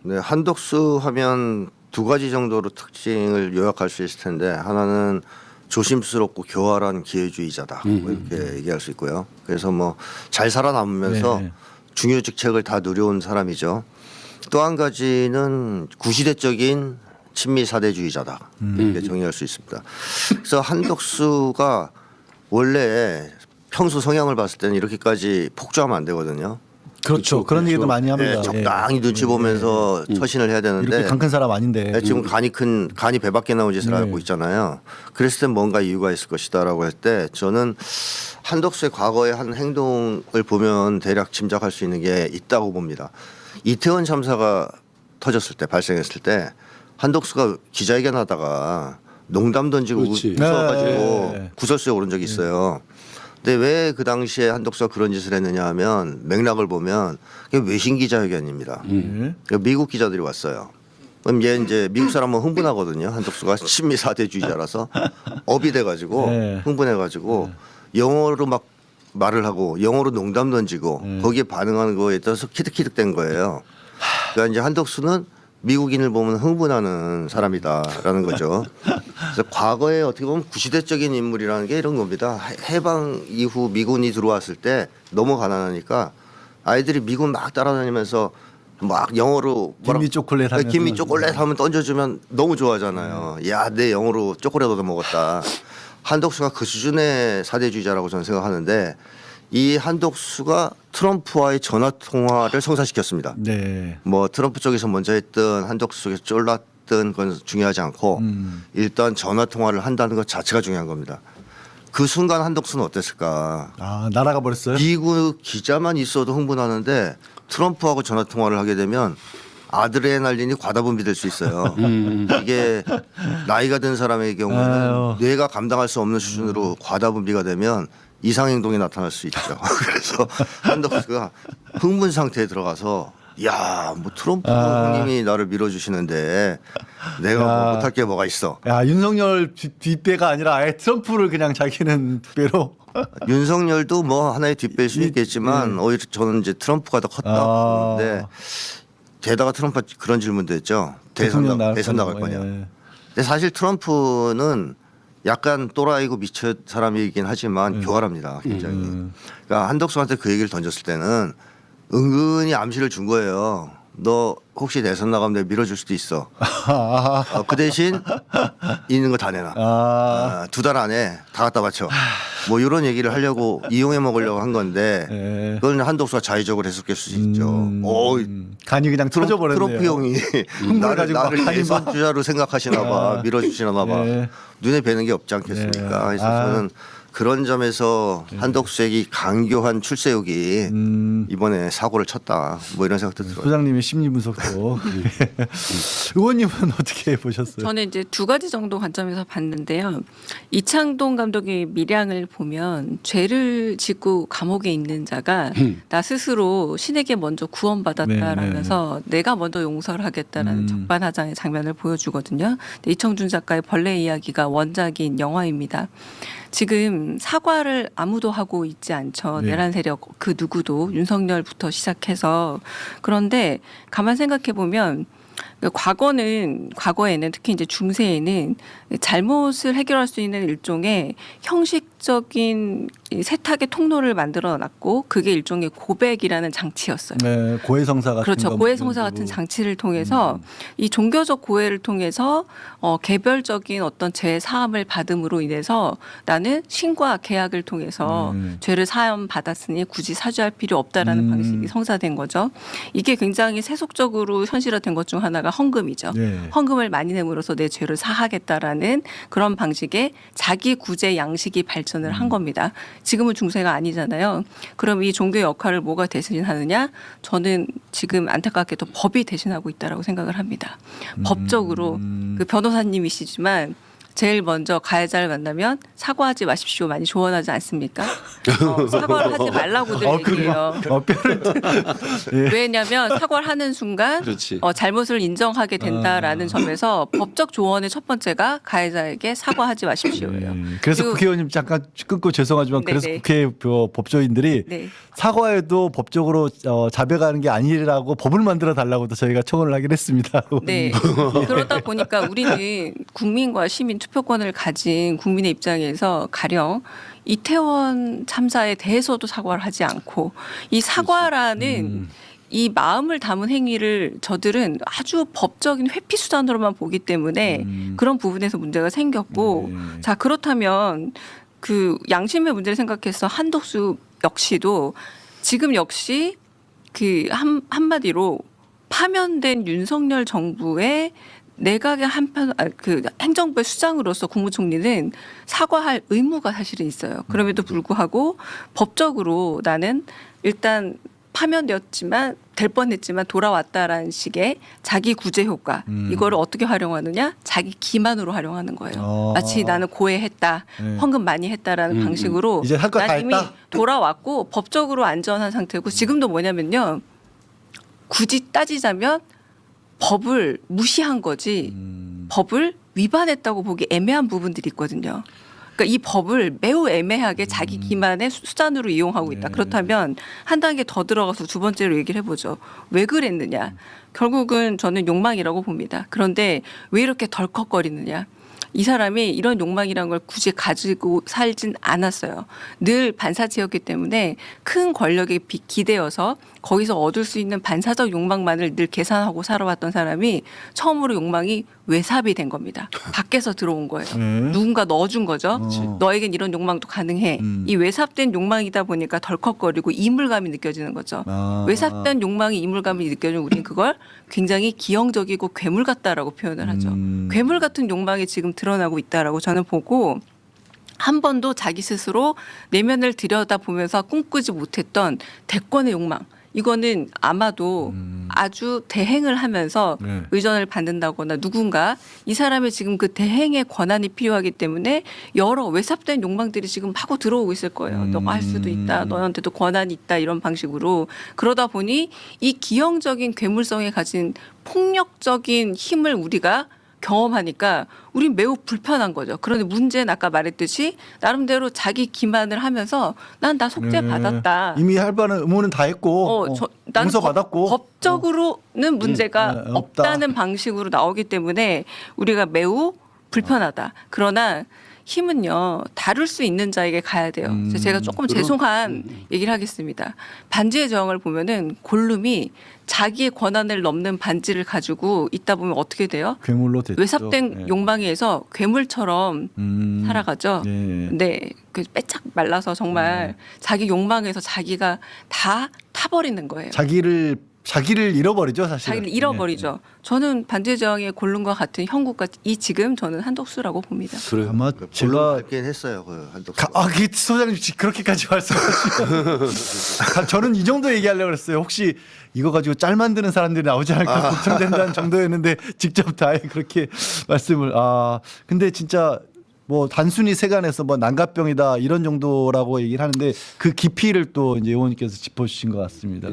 네, 한독수 하면 두 가지 정도로 특징을 요약할 수 있을 텐데 하나는 조심스럽고 교활한 기회주의자다 뭐 이렇게 얘기할 수 있고요. 그래서 뭐 잘 살아남으면서 네. 중요 직책을 다 누려온 사람이죠. 또 한 가지는 구시대적인 친미 사대주의자다 이렇게 정의할 수 있습니다. 그래서 한독수가 원래 평소 성향을 봤을 때는 이렇게까지 폭주하면 안 되거든요. 그렇죠. 그런 얘기도 많이 합니다. 네, 적당히 눈치 보면서 처신을 해야 되는데 이렇게 강 큰 사람 아닌데. 네, 지금 간이 배 밖에 나온 짓을 하고 있잖아요. 그랬을 땐 뭔가 이유가 있을 것이다라고 할 때 저는 한덕수의 과거의 한 행동을 보면 대략 짐작할 수 있는 게 있다고 봅니다. 이태원 참사가 터졌을 때 발생했을 때 한덕수가 기자회견하다가 농담 던지고 웃어가지고 네. 구설수에 오른 적이 있어요. 근데 왜 그 당시에 한덕수가 그런 짓을 했느냐 하면 맥락을 보면 그게 외신 기자회견입니다. 그러니까 미국 기자들이 왔어요. 그럼 얘 이제 미국 사람은 흥분하거든요. 한덕수가 친미 사대주의자라서 업이 돼가지고 네. 흥분해가지고 영어로 막 말을 하고 영어로 농담 던지고 거기에 반응하는 거에 따라서 키득키득된 거예요. 그러니까 이제 한덕수는 미국인을 보면 흥분하는 사람이다라는 거죠. 그래서 과거에 어떻게 보면 구시대적인 인물이라는 게 이런 겁니다. 해방 이후 미군이 들어왔을 때 너무 가난하니까 아이들이 미군 막 따라다니면서 막 영어로 김미 초콜릿 하면서. 김미 초콜릿 하면 던져주면 너무 좋아하잖아요. 야, 내 영어로 초콜릿 얻어 먹었다. 한덕수가 그 수준의 사대주의자라고 저는 생각하는데 이 한덕수가 트럼프와의 전화 통화를 성사시켰습니다. 네. 뭐 트럼프 쪽에서 먼저 했든 한덕수 쪽에서 쫄랐든 그건 중요하지 않고 일단 전화 통화를 한다는 것 자체가 중요한 겁니다. 그 순간 한덕수는 어땠을까? 아, 날아가 버렸어요? 미국 기자만 있어도 흥분하는데 트럼프하고 전화 통화를 하게 되면 아드레날린이 과다분비될 수 있어요. 이게 나이가 든 사람의 경우는 아유. 뇌가 감당할 수 없는 수준으로 과다분비가 되면 이상행동이 나타날 수 있죠. 그래서 한덕수가 흥분 상태에 들어가서 야, 뭐 트럼프 형님이 나를 밀어주시는데 내가 뭐 못할 게 뭐가 있어. 야, 윤석열 뒷배가 아니라 아예 트럼프를 그냥 자기는 뒷배로. 윤석열도 뭐 하나의 뒷배일 수 있겠지만 오히려 저는 이제 트럼프가 더 컸다. 그런데 게다가 트럼프가 그런 질문도 했죠. 대선 나갈 거냐. 예. 근데 사실 트럼프는 약간 또라이고 미쳐 사람이긴 하지만 교활합니다. 굉장히. 그러니까 한덕수한테 그 얘기를 던졌을 때는 은근히 암시를 준 거예요. 너 혹시 대선 나가면 내가 밀어줄 수도 있어. 그 대신 있는 거 다 내놔. 2달 안에 다 갖다 바쳐. 뭐 이런 얘기를 하려고 이용해 먹으려고 한 건데 그건 한덕수가 자의적으로 해석할 수 있죠. 간이 그냥 터져버렸네요. 트럼프 형이 나를 예선 주자로 생각하시나 봐. 밀어주시나 봐. 눈에 뵈는 게 없지 않겠습니까? 그래서 저는 그런 점에서 한덕수에게 강교한 출세욕이 이번에 사고를 쳤다. 뭐 이런 생각도 들어요. 소장님의 심리 분석도. 의원님은 어떻게 보셨어요? 저는 이제 두 가지 정도 관점에서 봤는데요. 이창동 감독의 밀양을 보면 죄를 짓고 감옥에 있는 자가 나 스스로 신에게 먼저 구원받았다라면서 내가 먼저 용서를 하겠다라는 적반하장의 장면을 보여주거든요. 근데 이청준 작가의 벌레 이야기가 원작인 영화입니다. 지금 사과를 아무도 하고 있지 않죠. 네. 내란 세력 그 누구도 윤석열부터 시작해서. 그런데 가만 생각해 보면 과거에는 특히 이제 중세에는 잘못을 해결할 수 있는 일종의 형식적인 세탁의 통로를 만들어 놨고 그게 일종의 고백이라는 장치였어요. 네, 고해성사 같은 그렇죠. 고해성사 같은 장치를 통해서 이 종교적 고해를 통해서 개별적인 어떤 죄 사함을 받음으로 인해서 나는 신과 계약을 통해서 죄를 사함 받았으니 굳이 사죄할 필요 없다라는 방식이 성사된 거죠. 이게 굉장히 세속적으로 현실화된 것 중 하나가 헌금이죠. 네. 헌금을 많이 내므로써 내 죄를 사하겠다라는 그런 방식의 자기 구제 양식이 발전을 한 겁니다. 지금은 중세가 아니잖아요. 그럼 이 종교 역할을 뭐가 대신하느냐? 저는 지금 안타깝게도 법이 대신하고 있다라고 생각을 합니다. 법적으로 그 변호사님이시지만 제일 먼저 가해자를 만나면 사과하지 마십시오 많이 조언하지 않습니까? 사과를 하지 말라고들 얘기해요. 뼈를 왜냐하면 사과를 하는 순간 그렇지. 잘못을 인정하게 된다라는 점에서 법적 조언의 첫 번째가 가해자에게 사과하지 마십시오예요. 그래서 그리고- 국회의원님 잠깐 끊고 죄송하지만 그래서 네네. 국회 법조인들이 네. 사과해도 법적으로 자백하는 게 아니라고 법을 만들어 달라고도 저희가 청원을 하긴 했습니다. 네. 그러다 보니까 우리는 국민과 시민 투표권을 가진 국민의 입장에서 가령 이태원 참사에 대해서도 사과를 하지 않고 이 사과라는 이 마음을 담은 행위를 저들은 아주 법적인 회피 수단으로만 보기 때문에 그런 부분에서 문제가 생겼고 네. 자 그렇다면 그 양심의 문제를 생각해서 한덕수 역시도 지금 역시 그 한마디로 파면된 윤석열 정부의 내각의 그 행정부의 수장으로서 국무총리는 사과할 의무가 사실은 있어요. 그럼에도 불구하고 법적으로 나는 일단 파면되었지만 될 뻔했지만 돌아왔다라는 식의 자기 구제 효과 이거를 어떻게 활용하느냐 자기 기만으로 활용하는 거예요. 마치 나는 고해했다 네. 헌금 많이 했다라는 방식으로 이제 할 거 다 난 이미 했다? 돌아왔고 법적으로 안전한 상태고 지금도 뭐냐면요 굳이 따지자면 법을 무시한 거지 법을 위반했다고 보기 애매한 부분들이 있거든요. 그러니까 이 법을 매우 애매하게 자기 기만의 수단으로 이용하고 있다. 그렇다면 한 단계 더 들어가서 두 번째로 얘기를 해보죠. 왜 그랬느냐. 결국은 저는 욕망이라고 봅니다. 그런데 왜 이렇게 덜컥거리느냐. 이 사람이 이런 욕망이라는 걸 굳이 가지고 살진 않았어요. 늘 반사체였기 때문에 큰 권력에 기대어서 거기서 얻을 수 있는 반사적 욕망만을 늘 계산하고 살아왔던 사람이 처음으로 욕망이 외삽이 된 겁니다. 밖에서 들어온 거예요. 누군가 넣어준 거죠. 너에겐 이런 욕망도 가능해. 이 외삽된 욕망이다 보니까 덜컥거리고 이물감이 느껴지는 거죠. 외삽된 욕망이 이물감이 느껴지면 우리는 그걸 굉장히 기형적이고 괴물 같다라고 표현을 하죠. 괴물 같은 욕망이 지금 드러나고 있다라고 저는 보고 한 번도 자기 스스로 내면을 들여다보면서 꿈꾸지 못했던 대권의 욕망. 이거는 아마도 아주 대행을 하면서 네. 의전을 받는다거나 누군가 이 사람의 지금 그 대행의 권한이 필요하기 때문에 여러 외삽된 욕망들이 지금 하고 들어오고 있을 거예요. 너가 할 수도 있다. 너한테도 권한이 있다. 이런 방식으로. 그러다 보니 이 기형적인 괴물성에 가진 폭력적인 힘을 우리가 경험하니까 우린 매우 불편한 거죠. 그런데 문제는 아까 말했듯이 나름대로 자기 기만을 하면서 난 다 속죄 받았다. 이미 할 바는 의무는 다 했고 나는 용서 받았고 법적으로는 문제가 없다. 없다는 방식으로 나오기 때문에 우리가 매우 불편하다. 그러나 힘은요 다룰 수 있는 자에게 가야 돼요. 그래서 제가 조금 죄송한 얘기를 하겠습니다. 반지의 제왕을 보면은 골룸이 자기의 권한을 넘는 반지를 가지고 있다 보면 어떻게 돼요? 괴물로 됐죠. 외삽된 네. 욕망에 의해서 괴물처럼 살아가죠. 네. 네, 그 빼짝 말라서 정말 자기 욕망에서 자기가 다 타버리는 거예요. 자기를 잃어버리죠, 사실. 자기를 잃어버리죠. 저는 반지의 제왕의 골룸과 같은 형국과 이 지금 저는 한덕수라고 봅니다. 그래. 아마 제가 제가 밝긴 했어요. 그 한덕수. 그 소장님 그렇게까지 말씀하시고 저는 이 정도 얘기하려고 그랬어요. 혹시 이거 가지고 짤 만드는 사람들이 나오지 않을까 걱정된다는 정도였는데 직접 다 그렇게 말씀을 근데 진짜 뭐 단순히 세간에서 뭐 난각병이다 이런 정도라고 얘기를 하는데 그 깊이를 또 이제 의원님께서 짚어주신 것 같습니다.